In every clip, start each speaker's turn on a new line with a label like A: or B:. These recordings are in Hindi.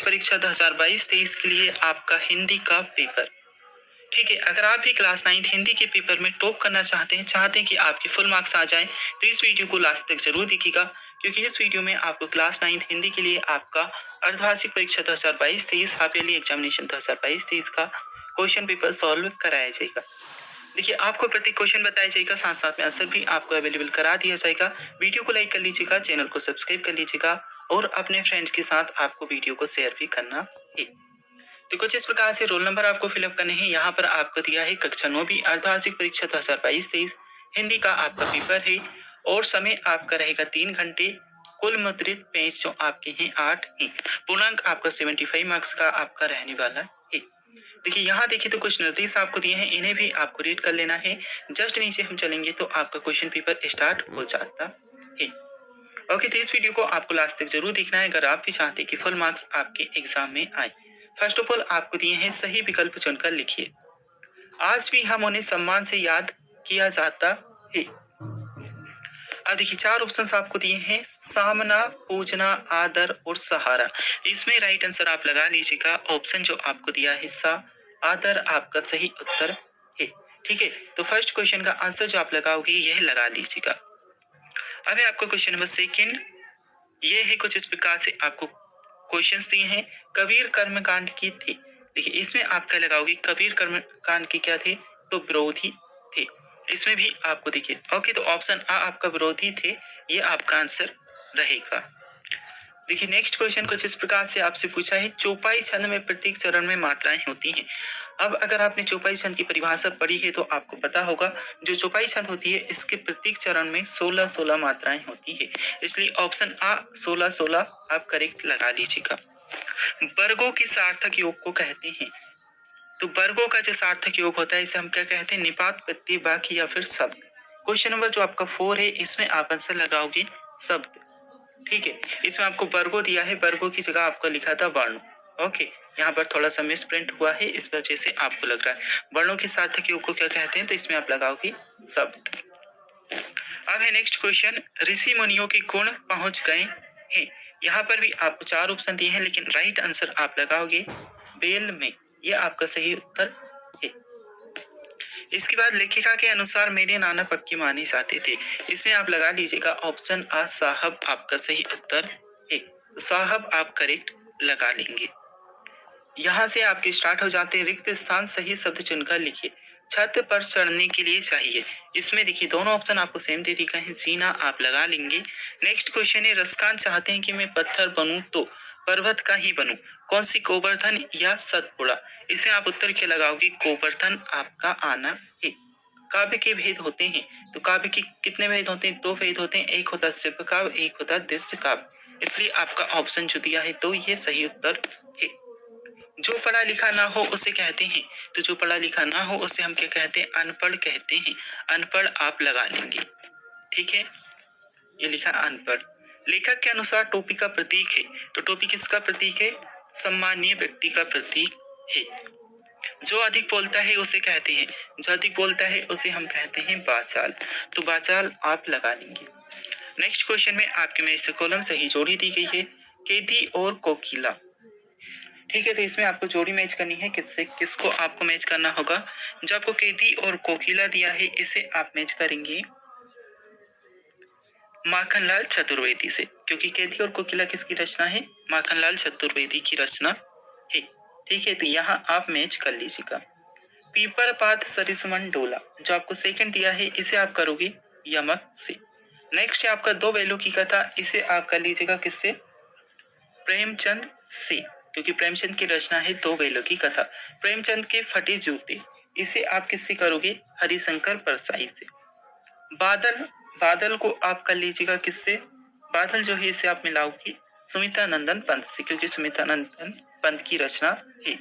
A: परीक्षा 2022-23 के लिए आपका हिंदी का पेपर। ठीक है, अगर आप भी क्लास 9 हिंदी के पेपर में टॉप करना चाहते हैं कि आपके फुल मार्क्स आ जाएं, तो इस वीडियो को लास्ट तक जरूर देखिएगा, क्योंकि इस वीडियो में आपको क्लास 9 हिंदी के लिए आपका अर्धवार्षिक परीक्षा 2022-23 हाफ ईयरली एग्जामिनेशन 2022-23 का क्वेश्चन पेपर सॉल्व कराया जाएगा। देखिए, आपको प्रत्येक क्वेश्चन बताया जाएगा, साथ साथ में आंसर भी आपको अवेलेबल करा दिया जाएगा। वीडियो को लाइक कर लीजिएगा, चैनल को सब्सक्राइब कर लीजिएगा और अपने फ्रेंड्स के साथ आपको वीडियो को शेयर भी करना है। तो कुछ इस प्रकार से रोल नंबर आपको फिलअप करने हैं। यहाँ पर आपको दिया है कक्षा 9वीं अर्धवार्षिक परीक्षा 2022-23 हिंदी का आपका पेपर है और समय आपका रहेगा 3 घंटे। कुल मुद्रित पेज जो आपके हैं 8 हैं। पूर्णांक आपका 75 मार्क्स का आपका रहने वाला है। देखिए, यहाँ देखिए तो कुछ निर्देश आपको दिए हैं, इन्हें भी आपको रीड कर लेना है। जस्ट नीचे हम चलेंगे तो आपका क्वेश्चन पेपर स्टार्ट हो जाता है। ओके, तो इस वीडियो को आपको लास्ट तक जरूर देखना है अगर आप भी चाहते हैं कि फुल मार्क्स आपके एग्जाम में आए। फर्स्ट ऑफ ऑल आपको दिए हैं सही विकल्प चुनकर लिखिए। आज भी हम उन्हें सम्मान से याद किया जाता है। अब देखिए 4 ऑप्शंस आपको दिए हैं, सामना, पूजना, आदर और सहारा। इसमें राइट आंसर आप लगा लीजिएगा। ऑप्शन जो आपको दिया है सा, आदर आपका सही उत्तर है। ठीक है, तो फर्स्ट क्वेश्चन का आंसर जो आप लगाओगे यह लगा लीजिएगा। अब है आपका क्वेश्चन नंबर सेकंड। ये है कुछ इस प्रकार से आपको क्वेश्चंस दिए हैं। कबीर कर्मकांड की थे। देखिए, इसमें आप क्या लगाओगे, कबीर कर्मकांड के क्या थे, तो विरोधी थे। इसमें भी आपको देखिए ओके, तो ऑप्शन आ आपका विरोधी थे, ये आपका आंसर रहेगा। देखिए नेक्स्ट क्वेश्चन कुछ इस प्रकार से आपसे पूछा है, चौपाई छंद में प्रत्येक चरण में मात्राएं होती हैं। अब अगर आपने चौपाई छंद की परिभाषा पढ़ी है तो आपको पता होगा, जो चौपाई छंद होती है इसके प्रत्येक चरण में 16-16 मात्राएं होती है। इसलिए ऑप्शन आ 16-16 आप करेक्ट लगा लीजिएगा। वर्गों के सार्थक योग को कहते हैं। तो वर्गों का जो सार्थक योग होता है इसे हम क्या कहते हैं, निपात, प्रत्यय, वाक्य या फिर शब्द। क्वेश्चन नंबर जो आपका 4 है इसमें आप आंसर लगाओगे शब्द। ठीक है, इसमें आपको वर्गो दिया है, वर्गो की जगह आपको लिखा था वर्ण। ओके, यहाँ पर थोड़ा सा मिस प्रिंट हुआ है, इस वजह से आपको लग रहा है वर्णों के सार्थक योग को क्या कहते हैं, तो इसमें आप लगाओगे शब्द। अब है नेक्स्ट क्वेश्चन, ऋषि मुनियों के गुण पहुंच गए हैं। यहाँ पर भी आपको 4 ऑप्शन दिए हैं, लेकिन राइट आंसर आप लगाओगे बेल में, यह आपका सही उत्तर है। इसके बाद लेखिका के अनुसार मेरे नाना पक्के माने जाते थे। इसमें आप लगा लीजिएगा ऑप्शन आ साहब आपका सही उत्तर है। तो साहब आप करेक्ट लगा लेंगे। यहाँ से आपके स्टार्ट हो जाते हैं रिक्त स्थान, सही शब्द चुनकर लिखिए। छत पर चढ़ने के लिए चाहिए। इसमें देखिए दोनों ऑप्शन आपको सेम दे दिए हैं, सीना आप लगा लेंगे। नेक्स्ट क्वेश्चन है, रसखान चाहते हैं कि मैं पत्थर बनूं तो पर्वत का ही बनूं, कौन सी, गोवर्धन या सतपुड़ा। इसे आप उत्तर क्या लगाओगे, गोवर्धन आपका आना है। काव्य के भेद होते हैं, तो काव्य के कितने भेद होते हैं, 2 भेद होते हैं, एक होता शिल्प काव्य, एक होता दृश्य काव्य। इसलिए आपका ऑप्शन जो दिया है तो ये सही उत्तर है। जो पढ़ा लिखा ना हो उसे कहते हैं, तो जो पढ़ा लिखा ना हो उसे हम क्या कहते हैं, अनपढ़ कहते हैं। अनपढ़ आप लगा लेंगे। ठीक है, ये लिखा अनपढ़। लेखक के अनुसार टोपी का प्रतीक है, तो टोपी किसका प्रतीक है, सम्मानीय व्यक्ति का प्रतीक है। जो अधिक बोलता है उसे कहते हैं, जो अधिक बोलता है उसे हम कहते हैं बाचाल, तो बाचाल आप लगा लेंगे। नेक्स्ट क्वेश्चन में आपके में इस कॉलम सही जोड़ी दी गई है, केदी और कोकिला। ठीक है, तो इसमें आपको जोड़ी मैच करनी है, किससे, किसको आपको मैच करना होगा, जो आपको केदी और कोकिला दिया है इसे आप मैच करेंगे माखनलाल चतुर्वेदी से, क्योंकि केदी और कोकिला किसकी रचना है, माखनलाल चतुर्वेदी की रचना है। ठीक है, तो यहाँ आप मैच कर लीजिएगा। पीपर पात सरिसमन डोला, जो आपको सेकंड दिया है इसे आप करोगे यमक से। नेक्स्ट है आपका 2 बैलों की कथा, इसे आप कर लीजिएगा किससे, प्रेमचंद से, क्योंकि प्रेमचंद की रचना है 2 बैलों की कथा। प्रेमचंद के फटे जूते, इसे आप किससे करोगे, हरिशंकर परसाई से। बादल, बादल को आप कर लीजिएगा किससे, बादल जो है इसे आप मिलाओगे सुमित्रा नंदन पंत से, क्योंकि सुमित्रा नंदन पंत की रचना है।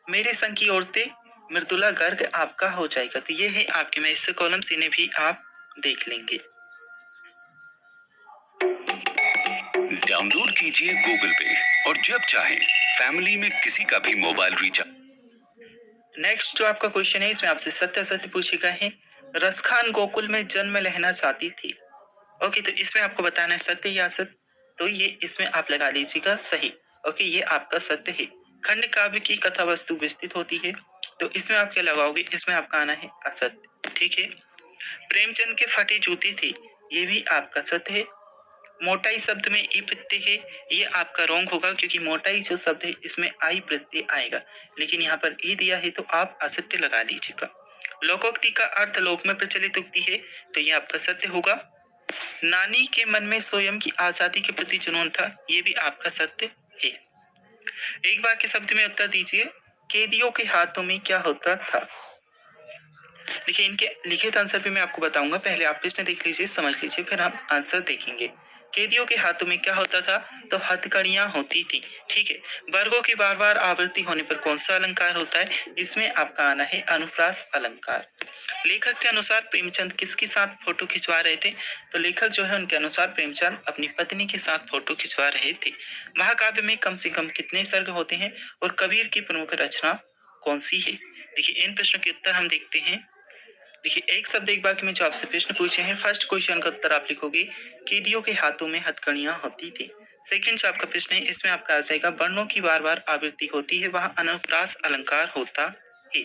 A: मेरे संग की औरतें, मृदुला गर्ग आपका हो जाएगा। तो ये है आपके में इससे कॉलम, इन्हें भी आप देख लेंगे।
B: डाउनलोड कीजिए गूगल पे और जब चाहे फैमिली में किसी का भी मोबाइल रिचार्ज।
A: नेक्स्ट जो आपका क्वेश्चन है इसमें आपसे सत्य सत्य पूछे गए हैं, रसखान गोकुल में जन्म लेना चाहती थी। ओके, तो इसमें आपको बताना है सत्य या असत्य, तो ये इसमें आप लगा लीजिएगा सही। ओके, ये आपका सत्य है। खंड काव्य की कथा वस्तु विस्तृत होती है, तो इसमें आप क्या लगाओगे, इसमें आपका आना है असत्य। ठीक है। प्रेमचंद के फटे जूते थे, ये भी आपका सत्य है। मोटाई शब्द में ई प्रत्यय है, ये आपका रॉन्ग होगा क्योंकि मोटाई जो शब्द है इसमें आई प्रत्यय आएगा, लेकिन यहाँ पर ई दिया है तो आप असत्य लगा लीजिएगा। लोकोक्ति का अर्थ लोक में प्रचलित उक्ति है, तो ये आपका सत्य होगा। नानी के मन में स्वयं की आजादी के प्रति जुनून था, ये भी आपका सत्य है। एक बार के शब्द में उत्तर दीजिए, कैदियों के हाथों में क्या होता था। देखिए, इनके लिखित आंसर भी मैं आपको बताऊंगा, पहले आप प्रश्न देख लीजिए, समझ लीजिए, फिर हम आंसर देखेंगे। कैदियों के हाथों में क्या होता था, तो हथकड़ियां होती थी। ठीक है। वर्गों की बार बार आवृत्ति होने पर कौन सा अलंकार होता है, इसमें आपका आना है अनुप्रास अलंकार। लेखक के अनुसार प्रेमचंद किसके साथ फोटो खिंचवा रहे थे, तो लेखक जो है उनके अनुसार प्रेमचंद अपनी पत्नी के साथ फोटो खिंचवा रहे थे। महाकाव्य में कम से कम कितने सर्ग होते हैं और कबीर की प्रमुख रचना कौन सी है। देखिए, इन प्रश्नों के उत्तर हम देखते हैं। देखिए, एक शब्द एक बार में जो आपसे प्रश्न पूछे हैं, फर्स्ट क्वेश्चन का उत्तर आप लिखोगे कैदियों के हाथों में हथकड़ियां होती थी। सेकंड जो आपका प्रश्न है, इसमें आपका आ जाएगा वर्णों की बार बार आवृत्ति होती है, वहां अनुप्रास अलंकार होता है।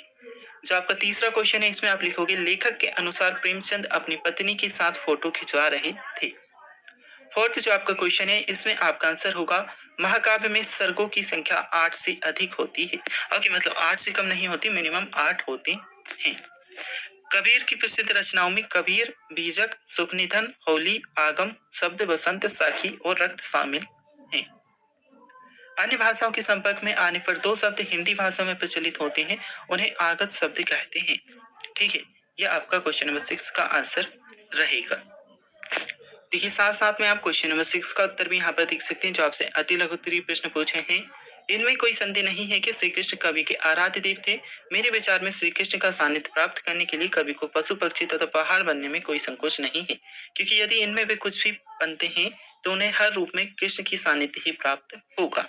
A: जो आपका तीसरा क्वेश्चन है, इसमें आप लिखोगे लेखक के अनुसार प्रेमचंद अपनी पत्नी के साथ फोटो खिंचवा रहे थे। फोर्थ जो आपका क्वेश्चन है, इसमें आपका आंसर होगा महाकाव्य में सर्गों की संख्या 8 से अधिक होती है। ओके, मतलब 8 से कम नहीं होती, मिनिमम 8 होते हैं। कबीर की प्रसिद्ध रचनाओं में कबीर, बीजक, सुखनिधन, होली, आगम, शब्द, बसंत, साखी और रक्त शामिल हैं। अन्य भाषाओं के संपर्क में आने पर दो शब्द हिंदी भाषा में प्रचलित होते हैं, उन्हें आगत शब्द कहते हैं। ठीक है, यह आपका क्वेश्चन नंबर 6 का आंसर रहेगा। देखिए, साथ साथ में आप क्वेश्चन नंबर 6 का उत्तर भी यहाँ पर देख सकते हैं, जो आपसे अति लघु उत्तरीय प्रश्न पूछे हैं। इनमें कोई संदेह नहीं है कि श्री कृष्ण कवि के आराध्य देव थे। मेरे विचार में श्री कृष्ण का सानिध्य प्राप्त करने के लिए कवि को पशु, पक्षी तथा पहाड़ बनने में कोई संकोच नहीं है, क्योंकि यदि इनमें वे कुछ भी बनते हैं तो उन्हें हर रूप में कृष्ण की सानिध्य ही प्राप्त होगा।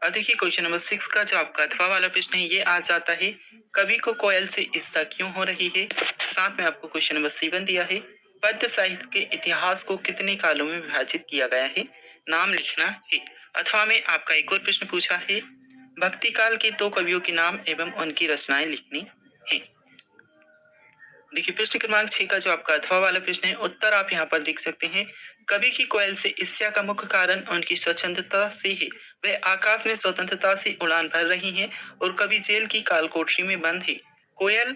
A: और देखिए, क्वेश्चन नंबर 6 का जो आपका अथवा वाला प्रश्न है, ये आ जाता है कवि को कोयल से ईर्ष्या क्यों हो रही है। साथ में आपको क्वेश्चन नंबर 7 दिया है पद्य साहित्य के इतिहास को कितने कालों में विभाजित किया गया है, नाम लिखना है। अथवा में आपका एक और प्रश्न पूछा है भक्ति काल के 2 कवियों के नाम एवं उनकी रचनाएं लिखनी है। देखिए, प्रश्न क्रमांक 6 का जो आपका अथवा वाला प्रश्न है, उत्तर आप यहाँ पर देख सकते हैं। कवि की कोयल से ईर्ष्या का मुख्य कारण उनकी स्वच्छंदता से है। वह आकाश में स्वतंत्रता से उड़ान भर रही हैं और कवि जेल की काल कोठरी में बंद है। कोयल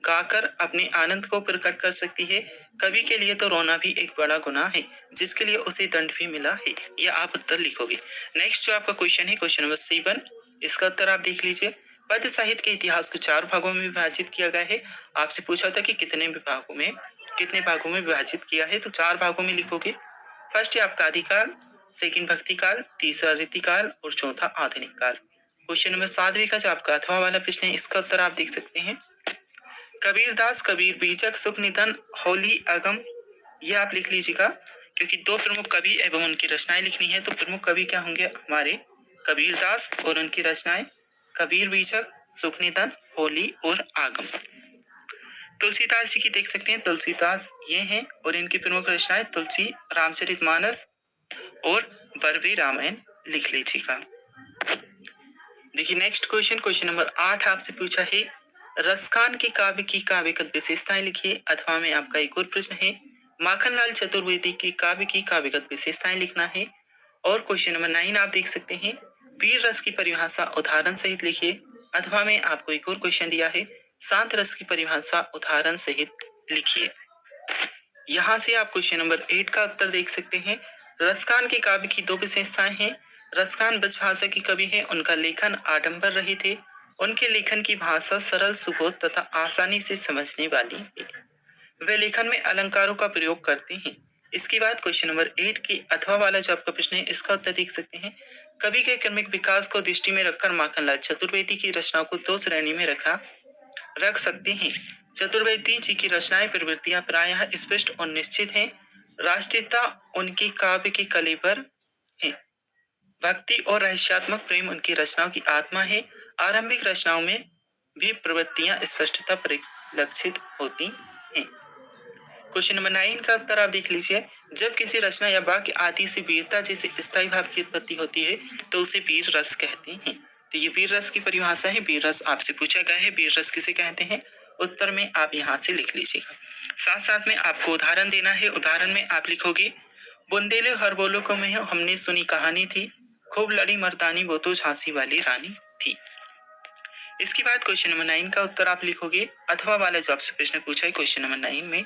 A: गाकर अपने आनंद को प्रकट कर सकती है। कवि के लिए तो रोना भी एक बड़ा गुनाह है, जिसके लिए उसे दंड भी मिला है। यह आप उत्तर लिखोगे। नेक्स्ट जो आपका क्वेश्चन है, क्वेश्चन नंबर 7, इसका उत्तर आप देख लीजिए। पद्य साहित्य के इतिहास को 4 भागों में विभाजित किया गया है। आपसे पूछा था कि कितने भागों में विभाजित किया है, तो 4 भागों में लिखोगे। फर्स्ट है आपका आदिकाल, सेकंड भक्ति काल, तीसरा रीतिकाल और चौथा आधुनिक काल। क्वेश्चन नंबर 7 का जो आपका अथवा वाला प्रश्न है, इसका उत्तर आप देख सकते हैं। कबीरदास, कबीर, बीजक, सुखनिधन, होली, आगम, ये आप लिख लीजिएगा, क्योंकि 2 प्रमुख कवि एवं उनकी रचनाएं लिखनी है। तो प्रमुख कवि क्या होंगे हमारे, कबीरदास और उनकी रचनाएं, कबीर, बीजक, सुखनिधन, होली और आगम। तुलसीदास जी की देख सकते हैं, तुलसीदास ये हैं और इनकी प्रमुख रचनाएं तुलसी, रामचरितमानस और बरवे रामायण लिख लीजिएगा। देखिए, नेक्स्ट क्वेश्चन, क्वेश्चन नंबर 8 आपसे पूछा है रसखान के काव्य की काव्यगत विशेषताएं लिखिए। अथवा में आपका एक और प्रश्न है माखनलाल चतुर्वेदी की काव्यगत विशेषताएं लिखना है। और क्वेश्चन नंबर 9 आप देख सकते हैं वीर रस की परिभाषा उदाहरण सहित लिखिए। अथवा में आपको एक और क्वेश्चन दिया है शांत रस की परिभाषा उदाहरण सहित लिखिए। यहाँ से आप क्वेश्चन नंबर 8 का उत्तर देख सकते हैं। रसखान के काव्य की 2 विशेषताएं हैं। रसखान ब्रजभाषा के कवि हैं, उनका लेखन आडंबर रहित है। उनके लेखन की भाषा सरल, सुबोध तथा आसानी से समझने वाली है। वे लेखन में अलंकारों का प्रयोग करते हैं। इसके बाद क्वेश्चन नंबर 8 की अथवा वाला जो आपका प्रश्न है, इसका उत्तर देख सकते हैं। कवि के क्रमिक विकास को दृष्टि में रखकर माखनलाल चतुर्वेदी की रचनाओं को 2 श्रेणी में रख सकते हैं। चतुर्वेदी जी की रचनाएं प्रवृत्तियां प्रायः स्पष्ट और निश्चित हैं। राष्ट्रीयता उनकी काव्य के कलेवर है। भक्ति और रहस्यात्मक प्रेम उनकी रचनाओं की आत्मा है। आरंभिक रचनाओं में भी प्रवृत्तियां स्पष्टता परिलक्षित होती हैं। क्वेश्चन नंबर 9 का उत्तर आप देख लीजिए। जब किसी रचना या वाक्य आदि से वीरता जैसे स्थायी भाव की उत्पत्ति होती है तो उसे वीर रस कहते हैं। तो ये वीर रस की परिभाषा है। वीर रस आपसे पूछा गया है, वीर रस किसे कहते हैं, उत्तर में आप यहाँ से लिख लीजिएगा। साथ साथ में आपको उदाहरण देना है। उदाहरण में आप लिखोगे, बुंदेले हर बोलो को में हमने सुनी कहानी थी, खूब लड़ी मर्दानी वो तो झांसी वाली रानी थी। इसके बाद क्वेश्चन नंबर 9 का उत्तर आप लिखोगे अथवा वाला जो आपसे प्रश्न पूछा है क्वेश्चन नंबर 9 में,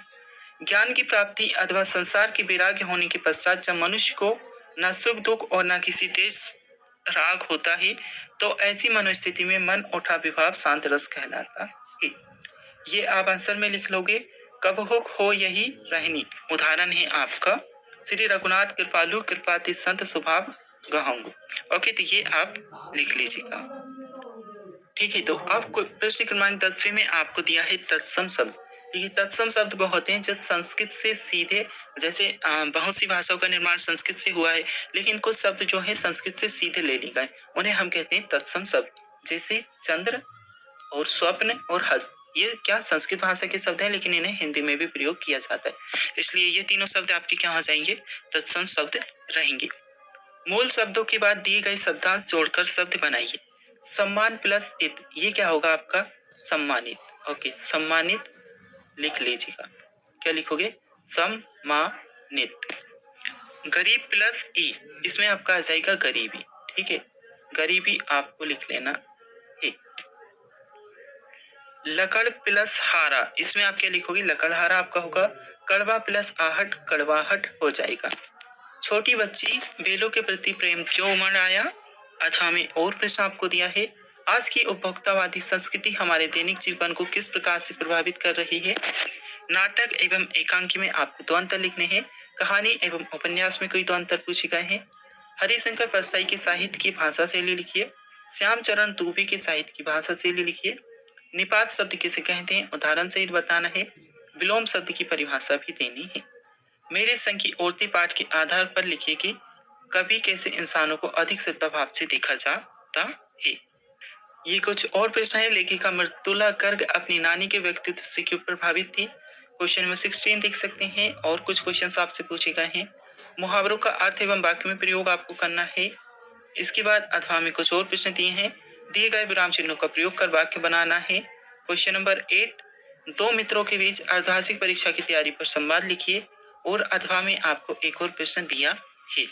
A: ज्ञान की प्राप्ति अथवा संसार के वैराग्य होने के पश्चात जब मनुष्य को न सुख दुख और न किसी देश राग होता है तो ऐसी मनोस्थिति में मन उठा विभाव शांत रस कहलाता है। ये आप आंसर में लिख लोगे, कब हो यही रहनी। उदाहरण है आपका, श्री रघुनाथ कृपालु कृपाति संत स्वभाव गहंगु। ओके, तो ये आप लिख लीजिएगा। ठीक है, तो अब प्रश्न क्रमांक 10वें में आपको दिया है तत्सम शब्द। ये तत्सम शब्द वो होते हैं जो संस्कृत से सीधे, जैसे बहुत सी भाषाओं का निर्माण संस्कृत से हुआ है, लेकिन कुछ शब्द जो है संस्कृत से सीधे ले लिए गए, उन्हें हम कहते हैं तत्सम शब्द। जैसे चंद्र और स्वप्न और हस्त, ये क्या संस्कृत भाषा के शब्द हैं, लेकिन इन्हें हिंदी में भी प्रयोग किया जाता है, इसलिए ये तीनों शब्द आपके क्या हो जाएंगे, तत्सम शब्द रहेंगे। मूल शब्दों के बाद दिए गए शब्दांश जोड़कर शब्द बनाइए। सम्मान प्लस इत, ये क्या होगा आपका, सम्मानित। ओके, सम्मानित लिख लीजिएगा। क्या लिखोगे, सम्मानित। गरीब प्लस ई, इसमें आपका आ जाएगा गरीबी। ठीक है, गरीबी आपको लिख लेना है। लकड़ प्लस हारा, इसमें आप क्या लिखोगे, लकड़हारा आपका होगा। कड़वा प्लस आहट, कड़वाहट हो जाएगा। छोटी बच्ची बेलों के प्रति प्रेम क्यों उमड़ आया। अच्छा, में और प्रश्न आपको दिया है, आज की उपभोक्तावादी संस्कृति हमारे दैनिक जीवन को किस प्रकार से प्रभावित कर रही है। नाटक एवं एकांकी में आपको 2 अंतर लिखने हैं। कहानी एवं उपन्यास में कोई 2 अंतर पूछे गए हैं। हरिशंकर परसाई के साहित्य की भाषा शैली लिखिए। श्यामचरण दूबे के साहित्य की भाषा शैली लिखिए। निपात शब्द किसे कहते हैं, उदाहरण सहित बताना है। विलोम शब्द की परिभाषा भी देनी है। मेरे संग की औरतें पाठ के आधार पर लिखिए कि कभी कैसे इंसानों को अधिक सद्भाव से देखा जाता है। ये कुछ और प्रश्न है। लेखिका मृदुला गर्ग अपनी नानी के व्यक्तित्व से क्यों प्रभावित थी। क्वेश्चन नंबर 16 देख सकते हैं। और कुछ क्वेश्चंस आपसे पूछे गए हैं। मुहावरों का अर्थ एवं वाक्य में प्रयोग आपको करना है। इसके बाद अथवा में कुछ और प्रश्न दिए हैं। दिए गए विराम चिन्हों का प्रयोग कर वाक्य बनाना है। क्वेश्चन नंबर 8, 2 मित्रों के बीच अर्धवार्षिक परीक्षा की तैयारी पर संवाद लिखिए। और अथवा में आपको एक और प्रश्न दिया है।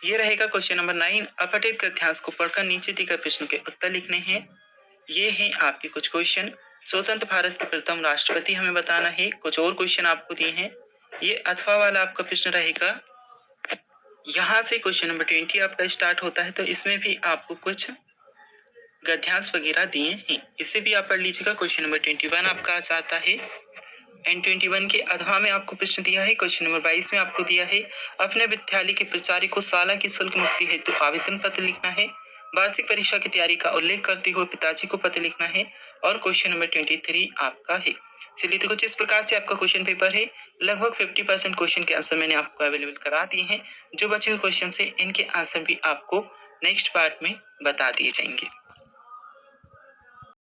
A: ये रहेगा क्वेश्चन नंबर 9। अपठित गद्यांश को पढ़कर नीचे दिए गए प्रश्न के उत्तर लिखने हैं। ये हैं आपके कुछ क्वेश्चन। स्वतंत्र भारत के प्रथम राष्ट्रपति हमें बताना है। कुछ और क्वेश्चन आपको दिए हैं। ये अथवा वाला आपका प्रश्न रहेगा। यहाँ से क्वेश्चन नंबर 20 आपका स्टार्ट होता है, तो इसमें भी आपको कुछ गद्यांश वगैरह दिए हैं, इससे भी आप पढ़ लीजिएगा। क्वेश्चन नंबर 21 आपका आ जाता है। N21 के अथवा में आपको प्रश्न दिया है। क्वेश्चन नंबर 22 में आपको दिया है, अपने विद्यालय के प्राचार्य को साला की शुल्क मुक्ति हेतु आवेदन पत्र लिखना है। वार्षिक परीक्षा की तैयारी का उल्लेख करते हुए पिताजी को पत्र लिखना है। और क्वेश्चन नंबर 23 आपका है। चलिए, तो कुछ इस प्रकार से आपका क्वेश्चन पेपर है। लगभग 50% क्वेश्चन के आंसर मैंने आपको अवेलेबल करा दिए हैं। जो बचे हुए क्वेश्चन है, इनके आंसर भी आपको नेक्स्ट पार्ट में बता दिए जाएंगे।